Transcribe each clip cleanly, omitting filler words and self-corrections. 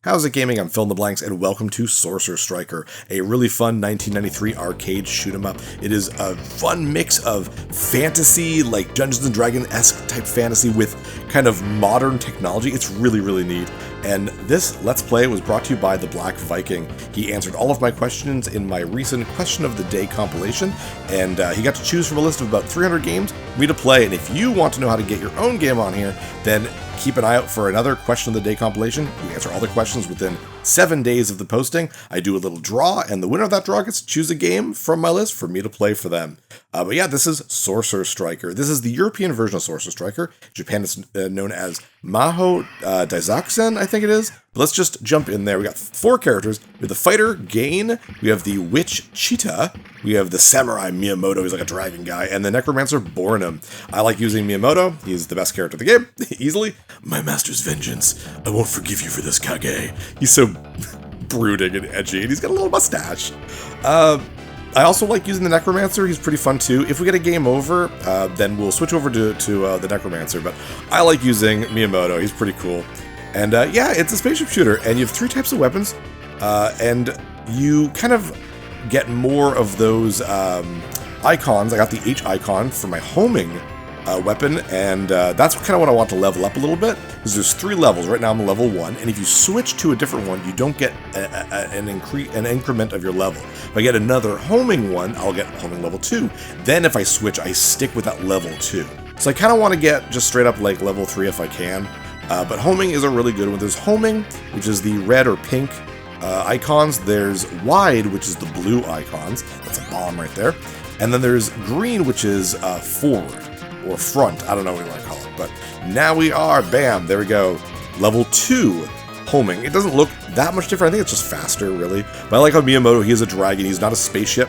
How's it gaming? I'm Phil in the Blanks, and welcome to Sorcer Striker, a really fun 1993 arcade shoot-'em-up. It is a fun mix of fantasy, like Dungeons & Dragons-esque type fantasy with kind of modern technology. It's really, really neat. And this Let's Play was brought to you by the Black Viking. He answered all of my questions in my recent Question of the Day compilation, and he got to choose from a list of about 300 games for me to play. And if you want to know how to get your own game on here, then keep an eye out for another Question of the Day compilation. We answer all the questions within 7 days of the posting. I do a little draw, and the winner of that draw gets to choose a game from my list for me to play for them. But yeah, this is Sorcer Striker. This is the European version of Sorcer Striker. Japan is known as Maho Daisakusen, I think it is. But let's just jump in there. We got 4 characters. We have the fighter, Gain. We have the witch, Cheetah. We have the samurai, Miyamoto. He's like a dragon guy. And the necromancer, Bornum. I like using Miyamoto. He's the best character in the game, easily. My master's vengeance. I won't forgive you for this, Kage. He's so brooding and edgy, and he's got a little mustache. I also like using the necromancer. He's pretty fun too. If we get a game over, then we'll switch over to the necromancer. But I like using Miyamoto. He's pretty cool. And yeah, it's a spaceship shooter, and you have 3 types of weapons, and you kind of get more of those icons. I got the H icon for my homing weapon, and that's kind of what I want to level up a little bit, because there's 3 levels. Right now I'm level 1, and if you switch to a different one, you don't get an increment of your level. If I get another homing one, I'll get homing level 2. Then if I switch, I stick with that level 2. So I kind of want to get just straight up like level 3 if I can, but homing is a really good one. There's homing, which is the red or pink icons. There's wide, which is the blue icons. That's a bomb right there. And then there's green, which is forward. Or front, I don't know what you want to call it, but now we are, bam, there we go, level 2 homing. It doesn't look that much different. I think it's just faster, really. But I like how Miyamoto, he is a dragon, he's not a spaceship.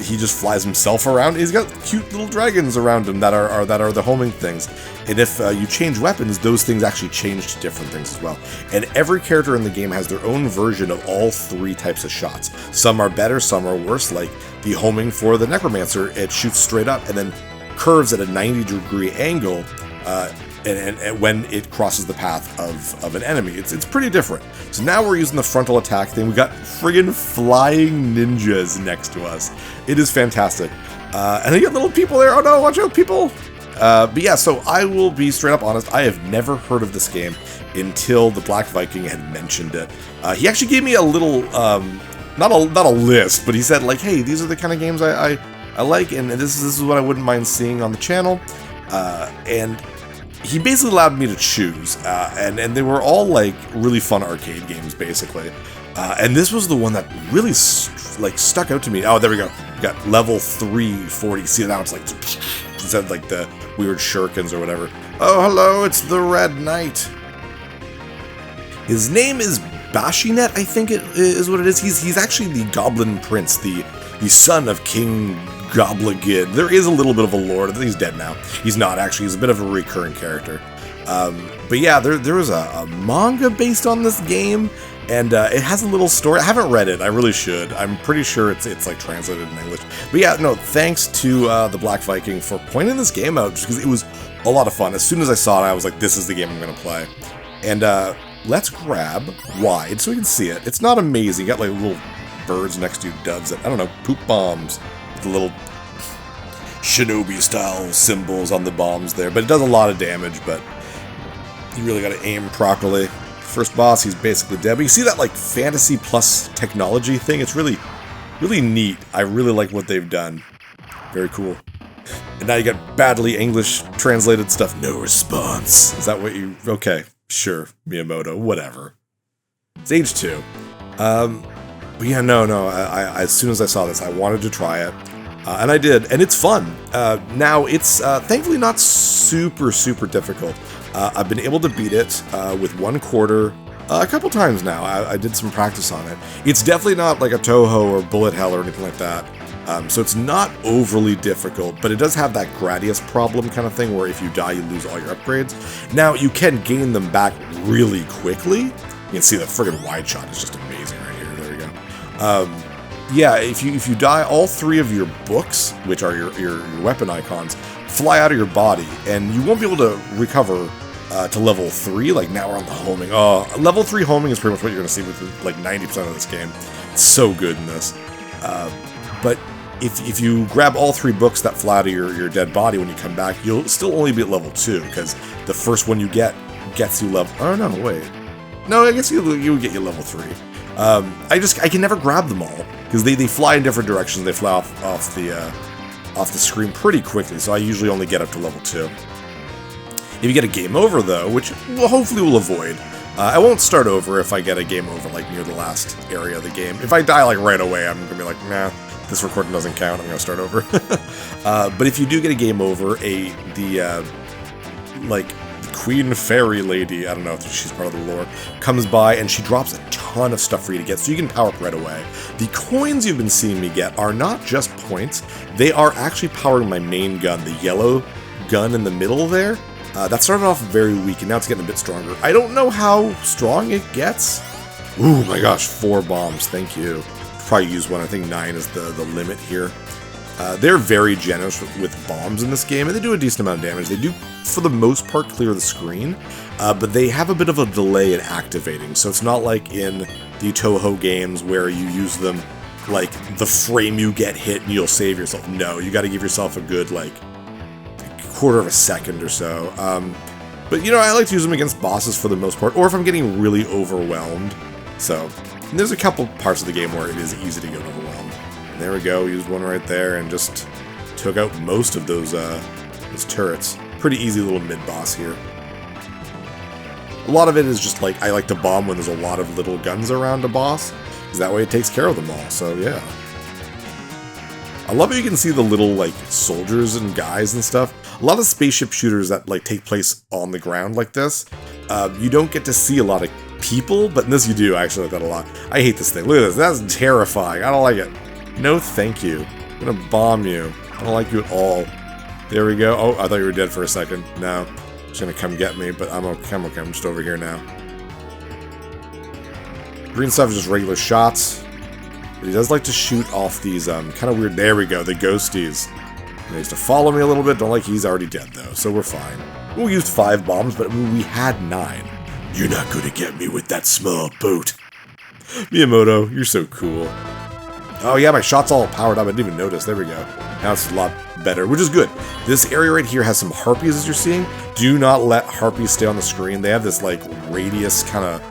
He just flies himself around. He's got cute little dragons around him that are the homing things. And if you change weapons, those things actually change to different things as well. And every character in the game has their own version of all 3 types of shots. Some are better, some are worse, like the homing for the necromancer, it shoots straight up and then curves at a 90-degree angle and when it crosses the path of an enemy. It's pretty different. So now we're using the frontal attack thing. We got friggin' flying ninjas next to us. It is fantastic. And then you got little people there. Oh no, watch out, people! But yeah, so I will be straight up honest. I have never heard of this game until the Black Viking had mentioned it. He actually gave me a little, not a list, but he said like, hey, these are the kind of games I like, and this is what I wouldn't mind seeing on the channel, and he basically allowed me to choose, and they were all like really fun arcade games, basically, and this was the one that really stuck out to me. Oh, there we go. We got level 340. See, now it's like instead of like the weird shurikens or whatever. Oh, hello, it's the Red Knight. His name is Bashinet, I think it is what it is. He's actually the Goblin Prince, the son of King Gobligan. There is a little bit of a lore. He's dead now. He's not, actually. He's a bit of a recurring character. But yeah, there was a manga based on this game, and it has a little story. I haven't read it. I really should. I'm pretty sure it's like translated in English. But yeah, no, thanks to the Black Viking for pointing this game out, just because it was a lot of fun. As soon as I saw it, I was like, this is the game I'm going to play. And let's grab wide so we can see it. It's not amazing. You got like little birds next to you, doves that, I don't know, poop bombs. The little shinobi-style symbols on the bombs there, but it does a lot of damage, but you really gotta aim properly. First boss, he's basically dead, but you see that, like, fantasy plus technology thing? It's really, really neat. I really like what they've done. Very cool. And now you got badly English translated stuff. No response. Is that what you... Okay, sure, Miyamoto, whatever. It's age 2. But yeah, no, I as soon as I saw this, I wanted to try it, and I did, and it's fun. Now, it's thankfully not super difficult. I've been able to beat it with 1 quarter a couple times now. I did some practice on it. It's definitely not like a Toho or Bullet Hell or anything like that, so it's not overly difficult, but it does have that Gradius problem kind of thing, where if you die, you lose all your upgrades. Now, you can gain them back really quickly. You can see the friggin' wide shot is just amazing right here. Yeah, if you die, all 3 of your books, which are your weapon icons, fly out of your body, and you won't be able to recover to level 3. Like, now we're on the homing. Oh, level 3 homing is pretty much what you're going to see with, like, 90% of this game. It's so good in this. But if you grab all 3 books that fly out of your dead body when you come back, you'll still only be at level 2, because the first one you get gets you level... Oh, no, wait. No, I guess you get you level 3. I can never grab them all, because they fly in different directions. They fly off the screen pretty quickly, so I usually only get up to level 2. If you get a game over, though, which hopefully we'll avoid, I won't start over if I get a game over, like, near the last area of the game. If I die, like, right away, I'm gonna be like, nah, this recording doesn't count, I'm gonna start over. But if you do get a game over, the Queen Fairy Lady, I don't know if she's part of the lore, comes by and she drops a ton of stuff for you to get, so you can power up right away. The coins you've been seeing me get are not just points, they are actually powering my main gun, the yellow gun in the middle there. That started off very weak, and now it's getting a bit stronger. I don't know how strong it gets. Ooh, my gosh, 4 bombs, thank you. Probably use 1, I think 9 is the limit here. They're very generous with bombs in this game, and they do a decent amount of damage. They do, for the most part, clear the screen, but they have a bit of a delay in activating, so it's not like in the Toho games where you use them, like, the frame you get hit and you'll save yourself. No, you gotta give yourself a good, like, quarter of a second or so. But, you know, I like to use them against bosses for the most part, or if I'm getting really overwhelmed. So, there's a couple parts of the game where it is easy to get overwhelmed. And there we go, used one right there and just took out most of those turrets. Pretty easy little mid-boss here. A lot of it is just like, I like to bomb when there's a lot of little guns around a boss, because that way it takes care of them all, so yeah. I love how you can see the little, like, soldiers and guys and stuff. A lot of spaceship shooters that, like, take place on the ground like this, you don't get to see a lot of people, but in this you do. I actually like that a lot. I hate this thing. Look at this. That's terrifying. I don't like it. No, thank you. I'm gonna bomb you. I don't like you at all. There we go. Oh, I thought you were dead for a second. No. It's gonna come get me, but I'm okay. I'm just over here now. Green stuff is just regular shots. But he does like to shoot off these, kind of weird... There we go, the ghosties. He needs to follow me a little bit. Don't like he's already dead, though, so we're fine. We used 5 bombs, but we had 9. You're not gonna get me with that small boat. Miyamoto, you're so cool. Oh yeah, my shot's all powered up. I didn't even notice. There we go. Now it's a lot better, which is good. This area right here has some harpies, as you're seeing. Do not let harpies stay on the screen. They have this, like, radius kind of...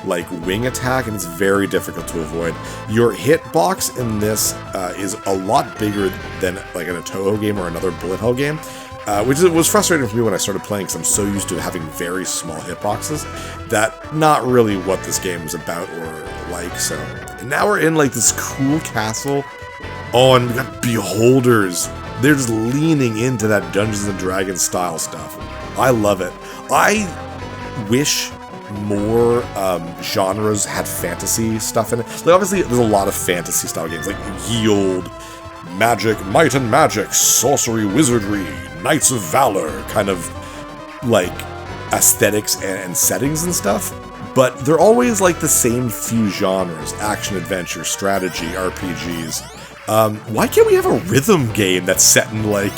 like wing attack, and it's very difficult to avoid. Your hitbox in this is a lot bigger than like in a Toho game or another bullet hell game, which was frustrating for me when I started playing, because I'm so used to having very small hitboxes that not really what this game was about or like. So and now we're in like this cool castle. Oh, and we got beholders. They're just leaning into that Dungeons and Dragons style stuff. I love it. I wish more genres had fantasy stuff in it. Like, obviously, there's a lot of fantasy style games, like ye old magic, might and magic, sorcery, wizardry, knights of valor, kind of like aesthetics and settings and stuff. But they're always like the same few genres: action, adventure, strategy, RPGs. Why can't we have a rhythm game that's set in like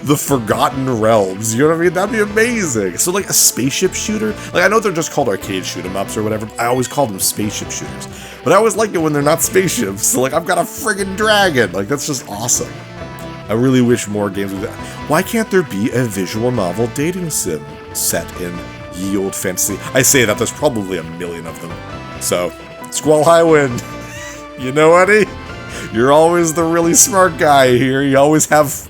the Forgotten Realms? You know what I mean? That'd be amazing. So like a spaceship shooter, like I know they're just called arcade shoot-em-ups or whatever. I always call them spaceship shooters, but I always like it when they're not spaceships. So like I've got a friggin' dragon. Like that's just awesome. I really wish more games would. Why can't there be a visual novel dating sim set in ye old fantasy? I say that there's probably a million of them. So Squall Highwind, you know, Eddie, you're always the really smart guy here. You always have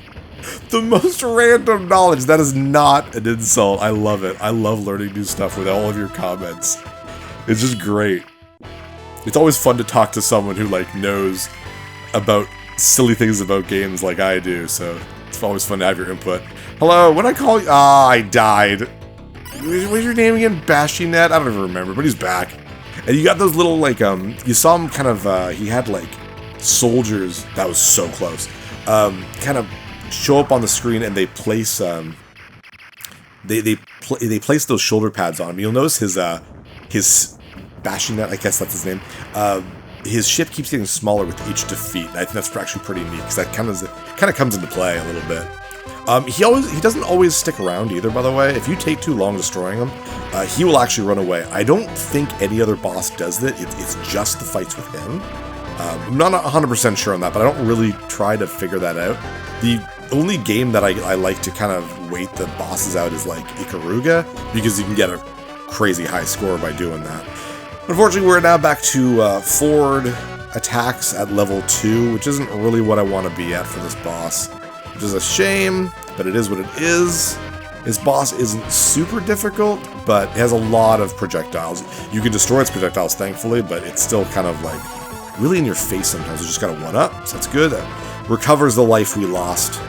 the most random knowledge. That is not an insult. I love it. I love learning new stuff with all of your comments. It's just great. It's always fun to talk to someone who, like, knows about silly things about games like I do, so it's always fun to have your input. Hello, when I call you... Ah, I died. What's your name again? Bashinet? I don't even remember, but he's back. And you got those little, like, you saw him kind of, he had, like, soldiers. That was so close. Kind of show up on the screen, and they place they place those shoulder pads on him. You'll notice his Bashinet, I guess that's his name. His ship keeps getting smaller with each defeat. I think that's actually pretty neat, because that kind of comes into play a little bit. He doesn't always stick around either, by the way. If you take too long destroying him, he will actually run away. I don't think any other boss does that. It's just the fights with him. I'm not 100% sure on that, but I don't really try to figure that out. The only game that I like to kind of wait the bosses out is like Ikaruga, because you can get a crazy high score by doing that. Unfortunately, we're now back to forward attacks at level 2, which isn't really what I want to be at for this boss, which is a shame, but it is what it is. This boss isn't super difficult, but it has a lot of projectiles. You can destroy its projectiles, thankfully, but it's still kind of like really in your face sometimes. It's just got a 1-up, so that's good. That recovers the life we lost.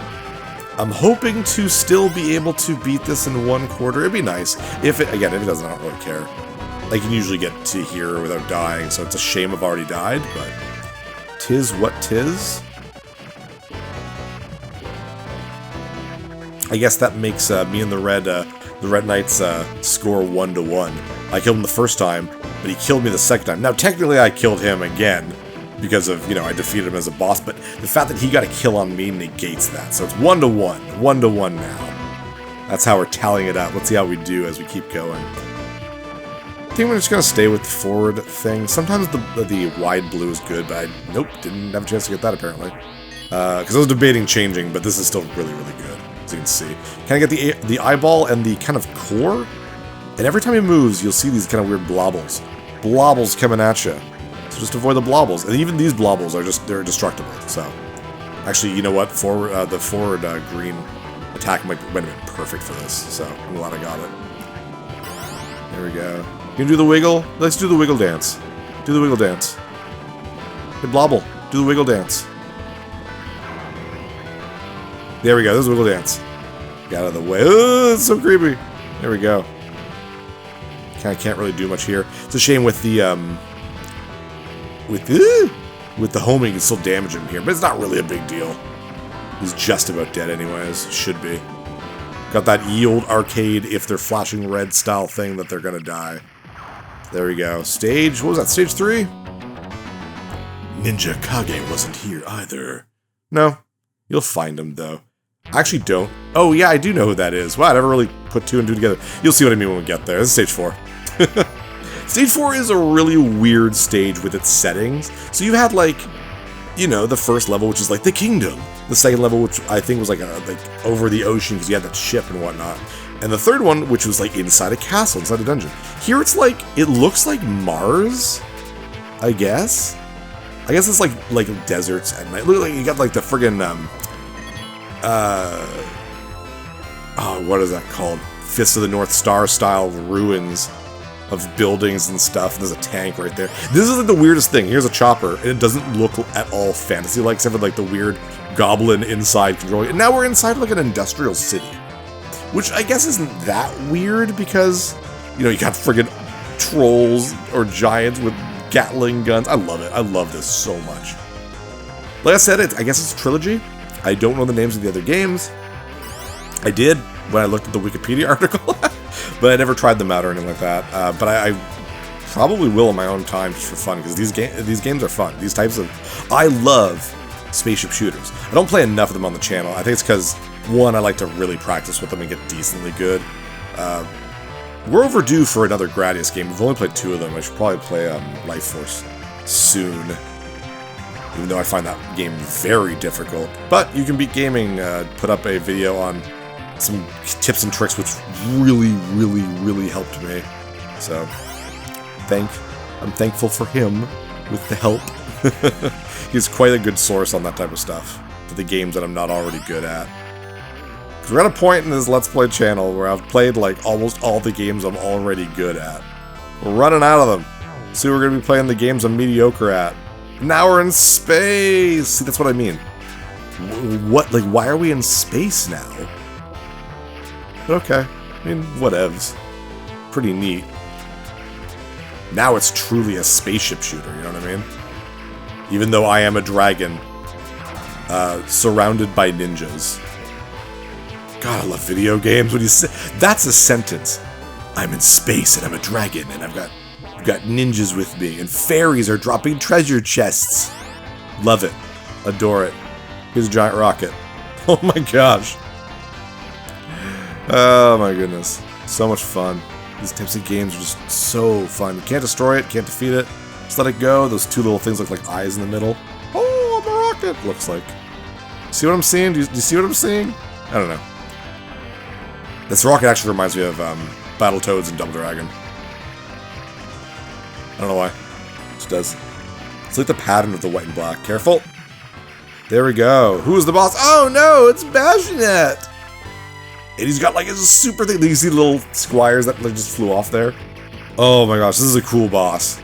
I'm hoping to still be able to beat this in 1 quarter. It'd be nice. If it doesn't, I don't really care. I can usually get to here without dying, so it's a shame I've already died, but 'tis what 'tis. I guess that makes me and the Red Knights score 1-1. I killed him the first time, but he killed me the second time. Now, technically, I killed him again because of, I defeated him as a boss, but the fact that he got a kill on me negates that. So it's 1-1. 1-1 now. That's how we're tallying it up. Let's see how we do as we keep going. I think we're just going to stay with the forward thing. Sometimes the wide blue is good, but nope, didn't have a chance to get that apparently. Because I was debating changing, but this is still really, really good. As you can see. Can I get the eyeball and the kind of core? And every time he moves, you'll see these kind of weird blobbles. Blobbles coming at you. So just avoid the blobbles. And even these blobbles are they're destructible. So, actually, you know what? The forward green attack might have been perfect for this. So, I'm glad I got it. There we go. You can do the wiggle? Let's do the wiggle dance. Do the wiggle dance. Hey, blobble. Do the wiggle dance. There we go, there's a wiggle dance. Get out of the way. Oh, it's so creepy. There we go. Kinda can't really do much here. It's a shame with the with the homing, it's still damage him here, but it's not really a big deal. He's just about dead anyways. Should be. Got that old arcade if they're flashing red style thing that they're gonna die. There we go. Stage, what was that, stage 3? Ninja Kage wasn't here either. No. You'll find him though. I actually don't. Oh yeah, I do know who that is. Wow, I never really put 2 and 2 together. You'll see what I mean when we get there. This is stage 4. Stage 4 is a really weird stage with its settings. So you had like, the first level, which is like the kingdom. The second level, which I think was like over the ocean because you had that ship and whatnot. And the third one, which was like inside a castle, inside a dungeon. Here it's like, it looks like Mars, I guess. I guess it's like deserts at night. Look, like you got like the friggin' what is that called? Fist of the North Star style ruins of buildings and stuff. There's a tank right there. This is like the weirdest thing. Here's a chopper, and it doesn't look at all fantasy-like, except for like the weird goblin inside controlling it. And now we're inside like an industrial city, which I guess isn't that weird because you got friggin' trolls or giants with Gatling guns. I love it. I love this so much. Like I said, I guess it's a trilogy. I don't know the names of the other games. I did when I looked at the Wikipedia article, but I never tried them out or anything like that. But I probably will in my own time just for fun, because these games are fun. These types of... I love spaceship shooters. I don't play enough of them on the channel. I think it's because, one, I like to really practice with them and get decently good. We're overdue for another Gradius game. We've only played 2 of them. I should probably play Life Force soon. Even though I find that game very difficult. But You Can Beat Gaming put up a video on some tips and tricks which really, really, really helped me. So, I'm thankful for him with the help. He's quite a good source on that type of stuff for the games that I'm not already good at. We're at a point in this Let's Play channel where I've played like almost all the games I'm already good at. We're running out of them. So we're going to be playing the games I'm mediocre at. Now we're in space! See, that's what I mean. What? Like, why are we in space now? Okay. I mean, whatevs. Pretty neat. Now it's truly a spaceship shooter, you know what I mean? Even though I am a dragon, surrounded by ninjas. God, I love video games. When you say that's a sentence. I'm in space and I'm a dragon and I've got ninjas with me and fairies are dropping treasure chests. Love it. Adore it. Here's a giant rocket. Oh my gosh. Oh my goodness. So much fun. These types of games are just so fun. You can't destroy it, can't defeat it. Just let it go. Those two little things look like eyes in the middle. Oh, I'm a rocket, looks like. See what I'm seeing? Do you see what I'm seeing? I don't know. This rocket actually reminds me of Battletoads and Double Dragon. I don't know why. It just does. It's like the pattern of the white and black. Careful. There we go. Who is the boss? Oh no, it's Bassinet! And he's got like a super thing. You see the little squires that just flew off there? Oh my gosh, this is a cool boss.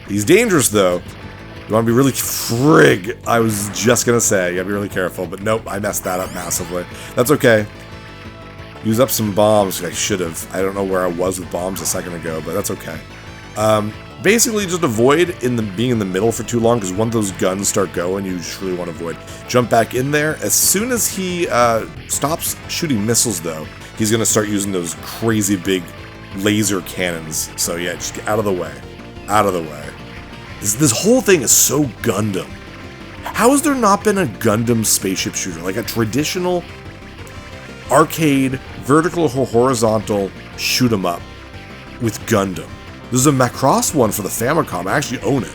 He's dangerous though. You want to be really frig. I was just gonna say, you gotta be really careful, but nope, I messed that up massively. That's okay. Use up some bombs. I should have. I don't know where I was with bombs a second ago, but that's okay. Basically, just avoid being in the middle for too long, because when those guns start going, you just really want to avoid. Jump back in there. As soon as he stops shooting missiles, though, he's going to start using those crazy big laser cannons. So yeah, just get out of the way. Out of the way. This whole thing is so Gundam. How has there not been a Gundam spaceship shooter? Like a traditional arcade, vertical or horizontal shoot 'em up with Gundam. There's a Macross one for the Famicom. I actually own it.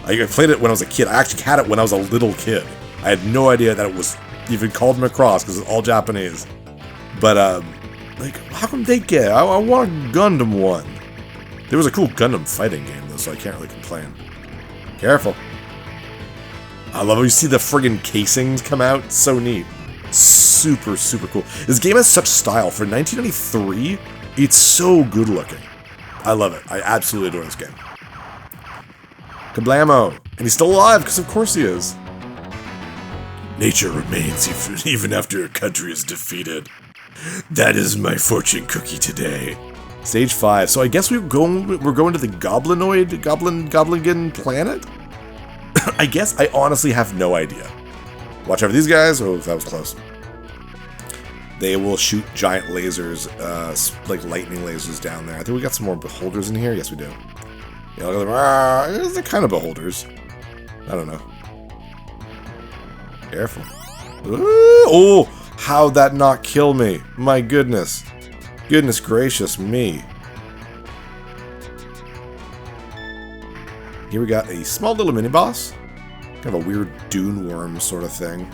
I played it when I was a kid. I actually had it when I was a little kid. I had no idea that it was even called Macross because it's all Japanese. But, like, how come they get it? I want a Gundam one. There was a cool Gundam fighting game, though, so I can't really complain. Careful. I love how you see the friggin' casings come out. It's so neat. Super, super cool. This game has such style. For 1993, it's so good looking. I love it. I absolutely adore this game. Kablamo! And he's still alive, because of course he is. Nature remains even after a country is defeated. That is my fortune cookie today. Stage 5. So I guess we're going to the Gobligan planet? I guess I honestly have no idea. Watch out for these guys. Oh, that was close. They will shoot giant lasers, like lightning lasers down there. I think we got some more beholders in here. Yes, we do. Yeah, look at them. They're kind of beholders. I don't know. Careful. Ooh, oh, how'd that not kill me? My goodness. Goodness gracious me. Here we got a small little mini-boss. Kind of a weird dune worm sort of thing.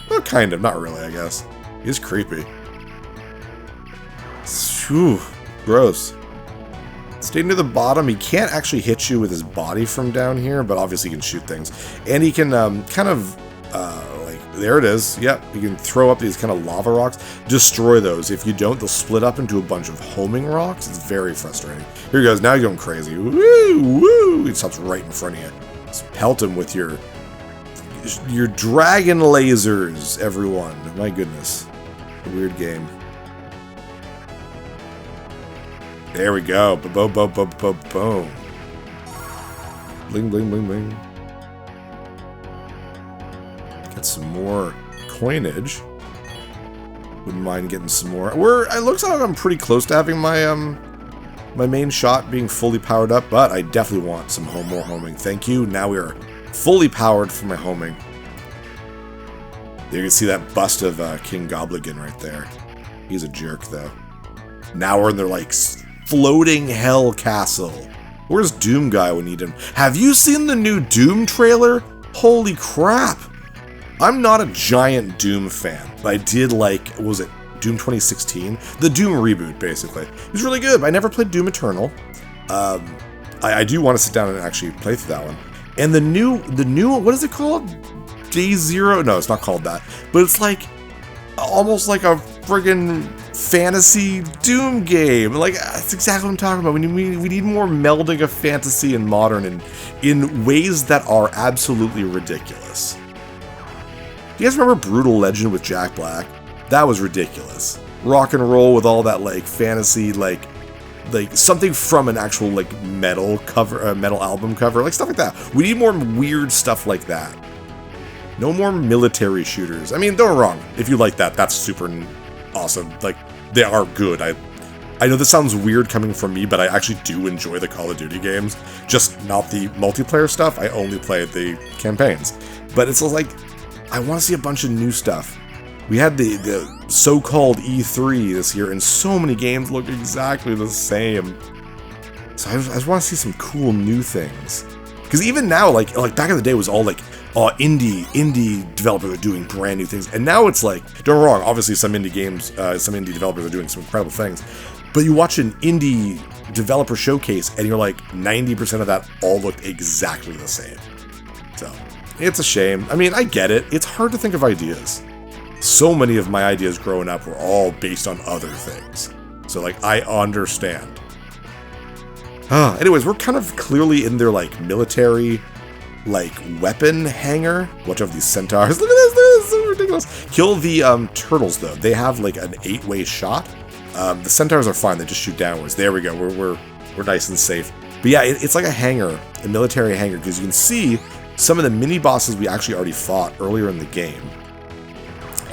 Well, kind of. Not really, I guess. He's creepy. Phew, gross. Stay near the bottom. He can't actually hit you with his body from down here, but obviously he can shoot things. And he can kind of, like, there it is. Yep, you can throw up these kind of lava rocks. Destroy those. If you don't, they'll split up into a bunch of homing rocks. It's very frustrating. Here he goes. Now you're going crazy. Woo, woo. He stops right in front of you. Just pelt him with your dragon lasers, everyone. My goodness. A weird game. There we go. Boom, boom, boom, boom, boom. Bling, bling, bling, bling. Get some more coinage. Wouldn't mind getting some more. It looks like I'm pretty close to having my my main shot being fully powered up, but I definitely want some more homing. Thank you. Now we are fully powered for my homing. You can see that bust of King Gobligan right there. He's a jerk, though. Now we're in their, like, floating hell castle. Where's Doom Guy when you need him? Have you seen the new Doom trailer? Holy crap! I'm not a giant Doom fan, but I did like, what was it, Doom 2016? The Doom reboot, basically. It was really good. I never played Doom Eternal. I do want to sit down and actually play through that one. And the new, what is it called? Day Zero? No, it's not called that. But it's like, almost like a friggin' fantasy Doom game. Like, that's exactly what I'm talking about. We need more melding of fantasy and modern in ways that are absolutely ridiculous. Do you guys remember Brutal Legend with Jack Black? That was ridiculous. Rock and roll with all that, like, fantasy, like something from an actual, like, metal cover, metal album cover, like stuff like that. We need more weird stuff like that. No more military shooters. I mean, don't get me wrong. If you like that, that's super awesome. Like, they are good. I know this sounds weird coming from me, but I actually do enjoy the Call of Duty games. Just not the multiplayer stuff. I only play the campaigns. But it's like, I want to see a bunch of new stuff. We had the so-called E3 this year, and so many games look exactly the same. So I just want to see some cool new things. Because even now, like back in the day, it was all like, oh, indie developers are doing brand new things. And now it's like, don't get me wrong, obviously some indie games, some indie developers are doing some incredible things. But you watch an indie developer showcase, and you're like, 90% of that all looked exactly the same. So, it's a shame. I mean, I get it. It's hard to think of ideas. So many of my ideas growing up were all based on other things. So, like, I understand. Anyways, we're kind of clearly in their, like, military, like, weapon hangar. Watch out for these centaurs. Look at this is so ridiculous. Kill the turtles, though. They have, like, an 8-way shot. The centaurs are fine. They just shoot downwards. There we go. We're nice and safe. But yeah, it's like a hangar, a military hangar, because you can see some of the mini-bosses we actually already fought earlier in the game.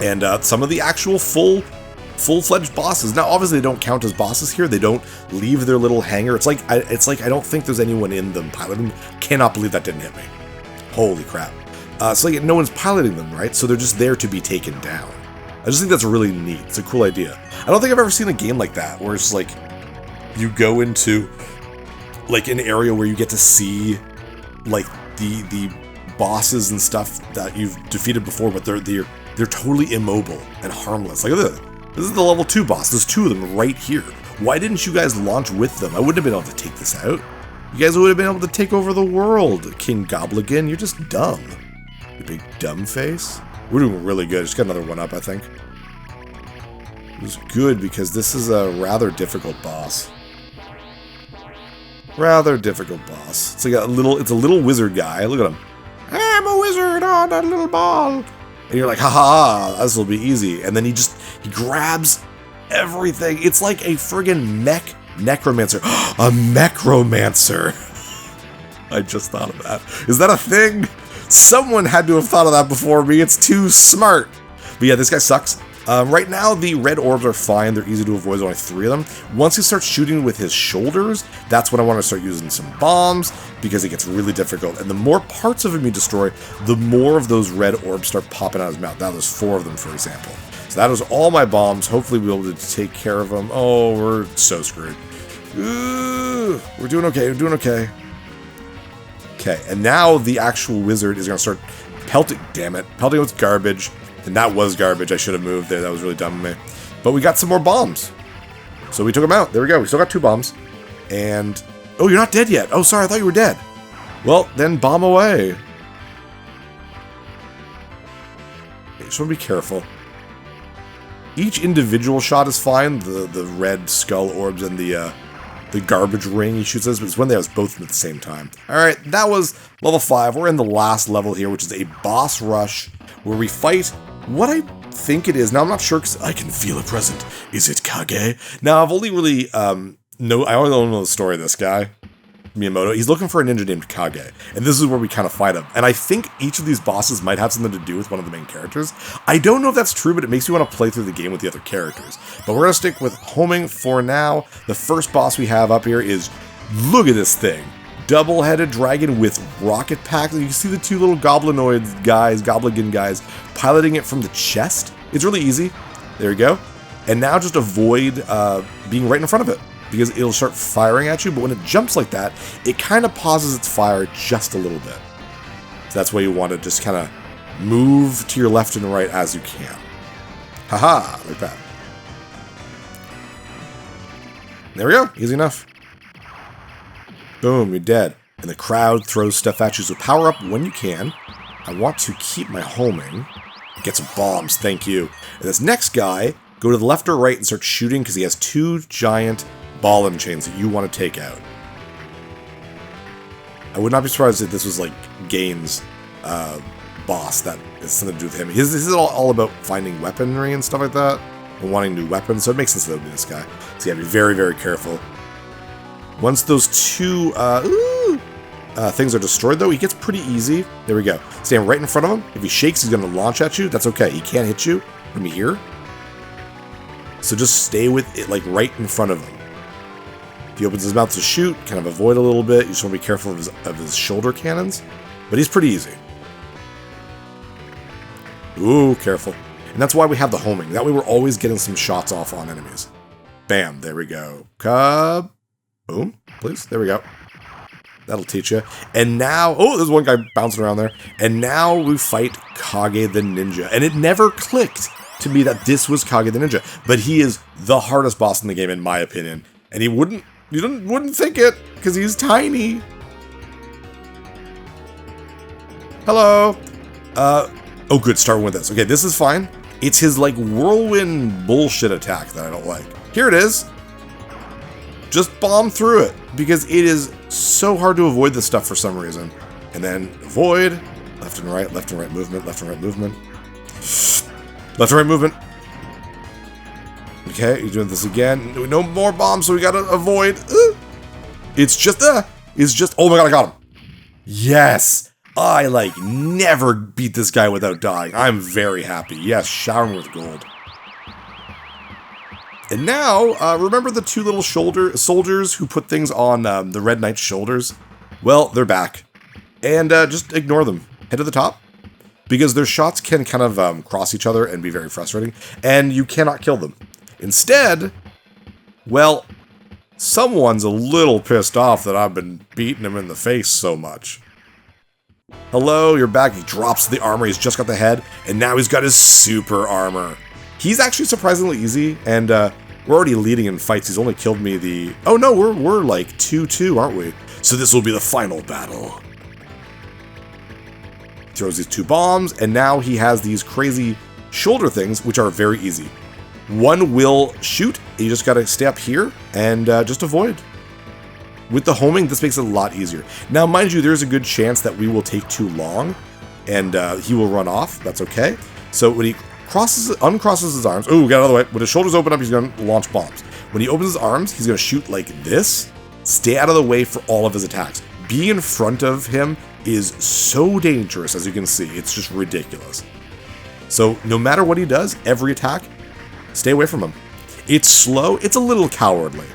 And some of the actual full-fledged bosses. Now, obviously, they don't count as bosses here. They don't leave their little hangar. It's like I don't think there's anyone in them piloting. Cannot believe that didn't hit me. Holy crap. So like, no one's piloting them, right? So they're just there to be taken down. I just think that's really neat. It's a cool idea. I don't think I've ever seen a game like that, where it's like, you go into, like, an area where you get to see, like, the bosses and stuff that you've defeated before, but they're totally immobile and harmless. Like, look, this is the level 2 boss. There's 2 of them right here. Why didn't you guys launch with them? I wouldn't have been able to take this out. You guys would have been able to take over the world, King Gobligan. You're just dumb. You big dumb face. We're doing really good. Just got another one up, I think. It was good because this is a rather difficult boss. Rather difficult boss. It's like it's a little wizard guy. Look at him. I'm a wizard on a little ball. And you're like, ha ha, this will be easy. And then he grabs everything. It's like a friggin' necromancer. A necromancer. I just thought of that. Is that a thing? Someone had to have thought of that before me. It's too smart. But yeah, this guy sucks. Right now, the red orbs are fine. They're easy to avoid. There's only 3 of them. Once he starts shooting with his shoulders, that's when I want to start using some bombs, because it gets really difficult. And the more parts of him you destroy, the more of those red orbs start popping out of his mouth. Now there's 4 of them, for example. So that is all my bombs. Hopefully we'll be able to take care of them. Oh, we're so screwed. Ooh, we're doing okay. We're doing okay. Okay, and now the actual wizard is going to start pelting. Damn it. Pelting with garbage. And that was garbage. I should have moved there. That was really dumb of me. But we got some more bombs. So we took them out. There we go. We still got 2 bombs. And... oh, you're not dead yet. Oh, sorry. I thought you were dead. Well, then bomb away. You just want to be careful. Each individual shot is fine. The red skull orbs and the garbage ring he shoots us. But it's when they have both at the same time. Alright, that was level 5. We're in the last level here, which is a boss rush, where we fight what I think it is. Now, I'm not sure, because I can feel a present. Is it Kage? Now, I've only really, I only know the story of this guy, Miyamoto. He's looking for a ninja named Kage, and this is where we kind of fight him. And I think each of these bosses might have something to do with one of the main characters. I don't know if that's true, but it makes me want to play through the game with the other characters. But we're going to stick with homing for now. The first boss we have up here is, look at this thing. Double-headed dragon with rocket packs. You can see the 2 little goblin guys, piloting it from the chest. It's really easy. There you go. And now just avoid being right in front of it, because it'll start firing at you. But when it jumps like that, it kind of pauses its fire just a little bit. So that's why you want to just kind of move to your left and right as you can. Haha, like that. There we go. Easy enough. Boom, you're dead. And the crowd throws stuff at you, so power up when you can. I want to keep my homing. Get some bombs, thank you. And this next guy, go to the left or right and start shooting, because he has 2 giant ball and chains that you want to take out. I would not be surprised if this was like Gain's boss that has something to do with him. This is all about finding weaponry and stuff like that, and wanting new weapons, so it makes sense that it would be this guy. So you gotta be very, very careful. Once those 2 things are destroyed, though, he gets pretty easy. There we go. Stand right in front of him. If he shakes, he's going to launch at you. That's okay. He can't hit you from here. So just stay with it, like, right in front of him. If he opens his mouth to shoot, kind of avoid a little bit. You just want to be careful of his shoulder cannons. But he's pretty easy. Ooh, careful. And that's why we have the homing. That way we're always getting some shots off on enemies. Bam, there we go. Boom, please, there we go. That'll teach you. And now, oh, there's one guy bouncing around there. And now we fight Kage the Ninja. And it never clicked to me that this was Kage the Ninja. But he is the hardest boss in the game, in my opinion. And you wouldn't think it, because he's tiny. Hello. Oh good, starting with this. Okay, this is fine. It's his, like, whirlwind bullshit attack that I don't like. Here it is. Just bomb through it, because it is so hard to avoid this stuff for some reason. And then avoid, left and right movement, left and right movement. Left and right movement. Okay, you're doing this again. No more bombs, so we gotta avoid. It's just, oh my god, I got him. Yes, I, like, never beat this guy without dying. I'm very happy. Yes, showering with gold. And now, remember the two little soldiers who put things on the Red Knight's shoulders? Well, they're back. And just ignore them. Head to the top. Because their shots can kind of cross each other and be very frustrating. And you cannot kill them. Instead, well, someone's a little pissed off that I've been beating him in the face so much. Hello, you're back. He drops the armor. He's just got the head. And now he's got his super armor. He's actually surprisingly easy, and we're already leading in fights. He's only killed me the... Oh no, we're like 2-2, aren't we? So this will be the final battle. Throws these two bombs, and now he has these crazy shoulder things, which are very easy. One will shoot. You just gotta stay up here and just avoid. With the homing, this makes it a lot easier. Now, mind you, there's a good chance that we will take too long, and he will run off. That's okay. So when he uncrosses his arms. Oh, got out of the way. When his shoulders open up, he's going to launch bombs. When he opens his arms, he's going to shoot like this. Stay out of the way for all of his attacks. Being in front of him is so dangerous, as you can see. It's just ridiculous. So no matter what he does, every attack, stay away from him. It's slow. It's a little cowardly.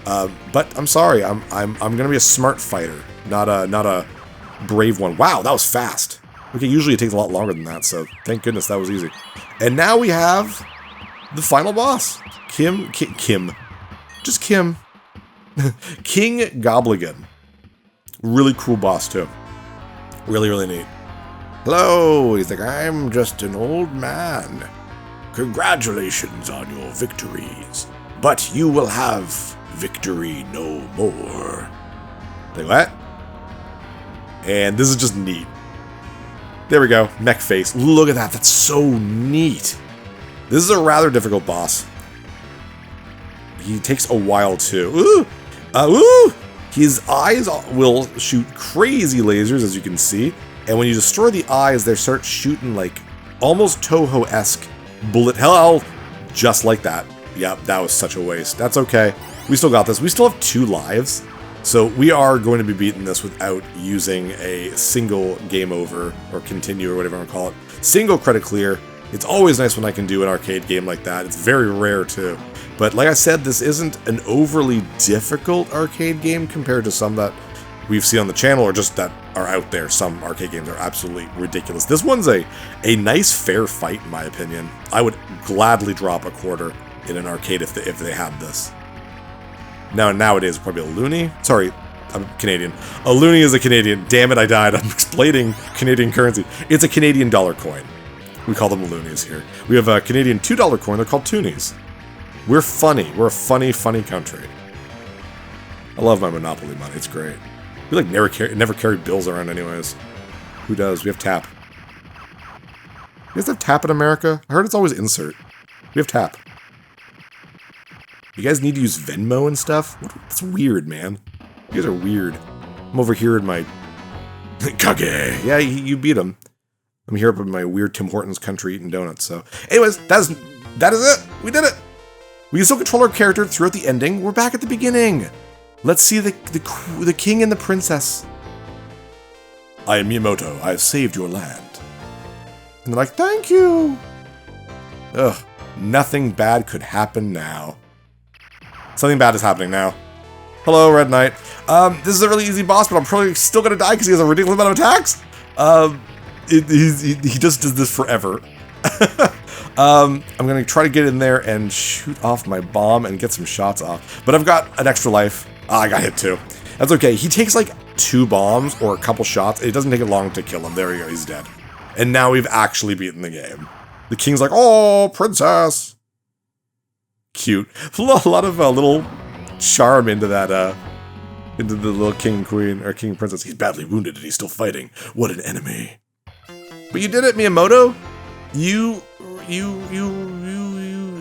But I'm sorry. I'm going to be a smart fighter, not a brave one. Wow, that was fast. Okay, usually it takes a lot longer than that, so thank goodness that was easy. And now we have the final boss. Kim. Just Kim. King Gobligan. Really cool boss, too. Really, really neat. Hello, he's like, I'm just an old man. Congratulations on your victories. But you will have victory no more. Like what? And this is just neat. There we go, mech face. Look at that, that's so neat. This is a rather difficult boss. He takes a while too. Ooh! His eyes will shoot crazy lasers, as you can see. And when you destroy the eyes, they start shooting like almost Toho-esque bullet hell. Just like that. Yep, that was such a waste. That's okay. We still got this. We still have 2 lives. So we are going to be beating this without using a single game over or continue or whatever you want to call it. Single credit clear. It's always nice when I can do an arcade game like that. It's very rare too. But like I said, this isn't an overly difficult arcade game compared to some that we've seen on the channel or just that are out there. Some arcade games are absolutely ridiculous. This one's a nice fair fight in my opinion. I would gladly drop a quarter in an arcade if they had this. Now, nowadays, probably a loonie. Sorry, I'm Canadian. A loonie is a Canadian. Damn it, I died. I'm explaining Canadian currency. It's a Canadian dollar coin. We call them loonies here. We have a Canadian $2 coin. They're called toonies. We're funny. We're a funny, funny country. I love my Monopoly money. It's great. We like never carry bills around anyways. Who does? We have tap. You guys have tap in America? I heard it's always insert. We have tap. You guys need to use Venmo and stuff? That's weird, man. You guys are weird. I'm over here in my... Kage! Yeah, you beat him. I'm here up in my weird Tim Hortons country eating donuts, so... Anyways, that is it! We did it! We can still control our character throughout the ending. We're back at the beginning! Let's see the king and the princess. I am Miyamoto. I have saved your land. And they're like, thank you! Ugh. Nothing bad could happen now. Something bad is happening now. Hello, Red Knight. This is a really easy boss, but I'm probably still gonna die because he has a ridiculous amount of attacks. He just does this forever. I'm going to try to get in there and shoot off my bomb and get some shots off. But I've got an extra life. I got hit too. That's okay. He takes like 2 bombs or a couple shots. It doesn't take it long to kill him. There we go. He's dead. And now we've actually beaten the game. The king's like, oh, princess. Cute. A lot of little charm into that, into the little king and queen, or king and princess. He's badly wounded and he's still fighting. What an enemy. But you did it, Miyamoto.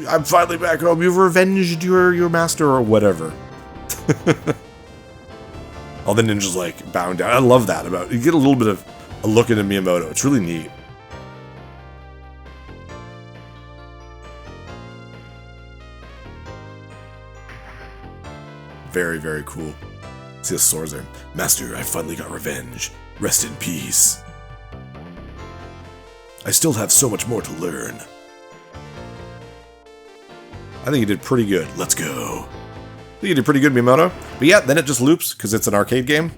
I'm finally back home. You've revenged your master or whatever. All the ninjas like bowing down. I love that about it. You get a little bit of a look into Miyamoto. It's really neat. Very, very cool. See a Sorcer. Master, I finally got revenge. Rest in peace. I still have so much more to learn. I think you did pretty good. Let's go. I think you did pretty good, Miyamoto. But yeah, then it just loops because it's an arcade game.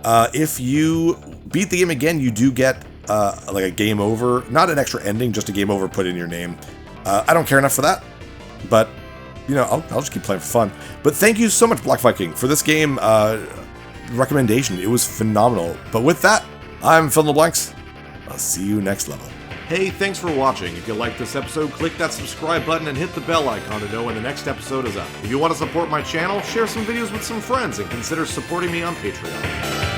If you beat the game again, you do get like a game over. Not an extra ending, just a game over put in your name. I don't care enough for that. But, you know, I'll just keep playing for fun. But thank you so much, Black Viking, for this game recommendation. It was phenomenal. But with that, I'm Phil LeBlancs. I'll see you next level. Hey, thanks for watching. If you liked this episode, click that subscribe button and hit the bell icon to know when the next episode is up. If you want to support my channel, share some videos with some friends and consider supporting me on Patreon.